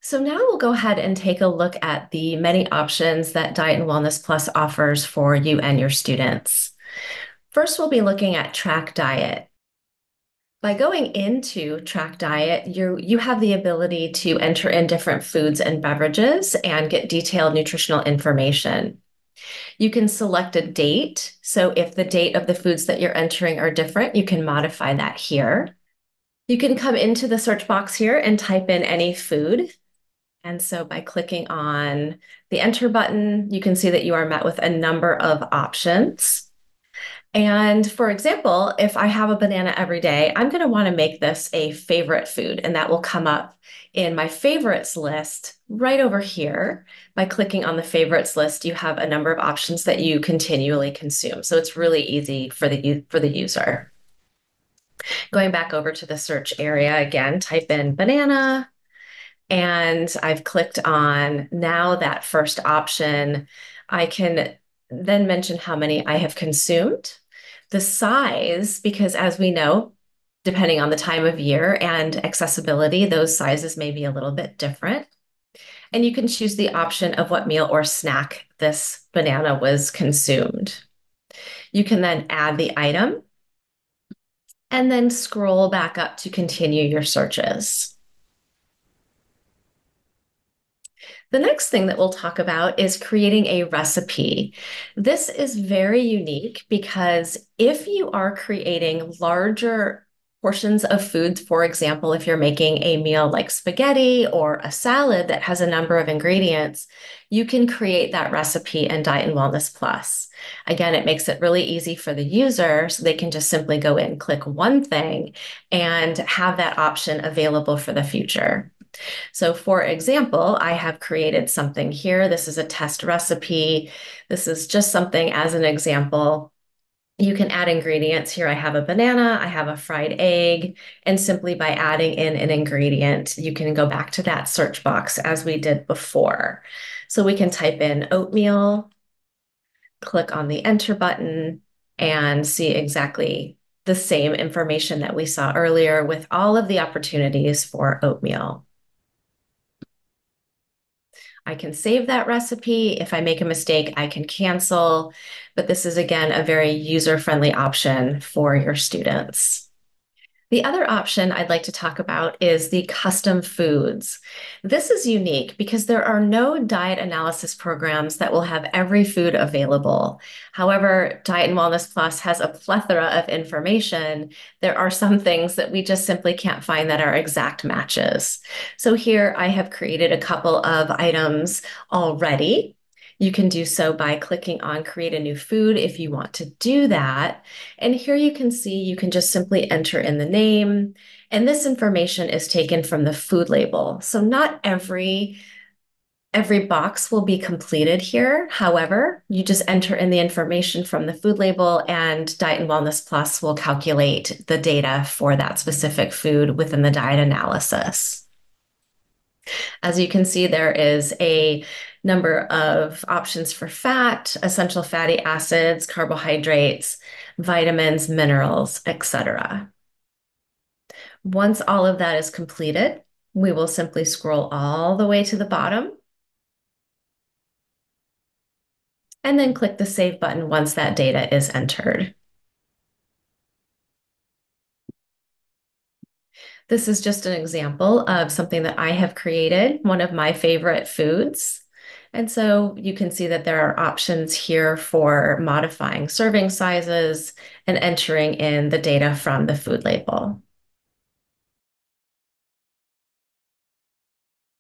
So now we'll go ahead and take a look at the many options that Diet and Wellness Plus offers for you and your students. First, we'll be looking at Track Diet. By going into Track Diet, you have the ability to enter in different foods and beverages and get detailed nutritional information. You can select a date. So if the date of the foods that you're entering are different, you can modify that here. You can come into the search box here and type in any food. And so by clicking on the enter button, you can see that you are met with a number of options. And for example, if I have a banana every day, I'm going to want to make this a favorite food, and that will come up in my favorites list right over here. By clicking on the favorites list, you have a number of options that you continually consume. So it's really easy for the user. Going back over to the search area again, type in banana. And I've clicked on now that first option. I can then mention how many I have consumed, the size, because as we know, depending on the time of year and accessibility, those sizes may be a little bit different. And you can choose the option of what meal or snack this banana was consumed. You can then add the item and then scroll back up to continue your searches. The next thing that we'll talk about is creating a recipe. This is very unique because if you are creating larger portions of foods, for example, if you're making a meal like spaghetti or a salad that has a number of ingredients, you can create that recipe in Diet and Wellness Plus. Again, it makes it really easy for the user so they can just simply go in, click one thing, and have that option available for the future. So for example, I have created something here. This is a test recipe. This is just something as an example. You can add ingredients here. I have a banana, I have a fried egg, and simply by adding in an ingredient, you can go back to that search box as we did before. So we can type in oatmeal, click on the enter button, and see exactly the same information that we saw earlier with all of the opportunities for oatmeal. I can save that recipe. If I make a mistake, I can cancel. But this is, again, a very user-friendly option for your students. The other option I'd like to talk about is the custom foods. This is unique because there are no diet analysis programs that will have every food available. However, Diet and Wellness Plus has a plethora of information. There are some things that we just simply can't find that are exact matches. So here I have created a couple of items already. You can do so by clicking on create a new food if you want to do that. And here you can see you can just simply enter in the name. And this information is taken from the food label. So not every box will be completed here. However, you just enter in the information from the food label and Diet and Wellness Plus will calculate the data for that specific food within the diet analysis. As you can see, there is a number of options for fat, essential fatty acids, carbohydrates, vitamins, minerals, etc. Once all of that is completed, we will simply scroll all the way to the bottom and then click the Save button once that data is entered. This is just an example of something that I have created, one of my favorite foods. And so you can see that there are options here for modifying serving sizes and entering in the data from the food label.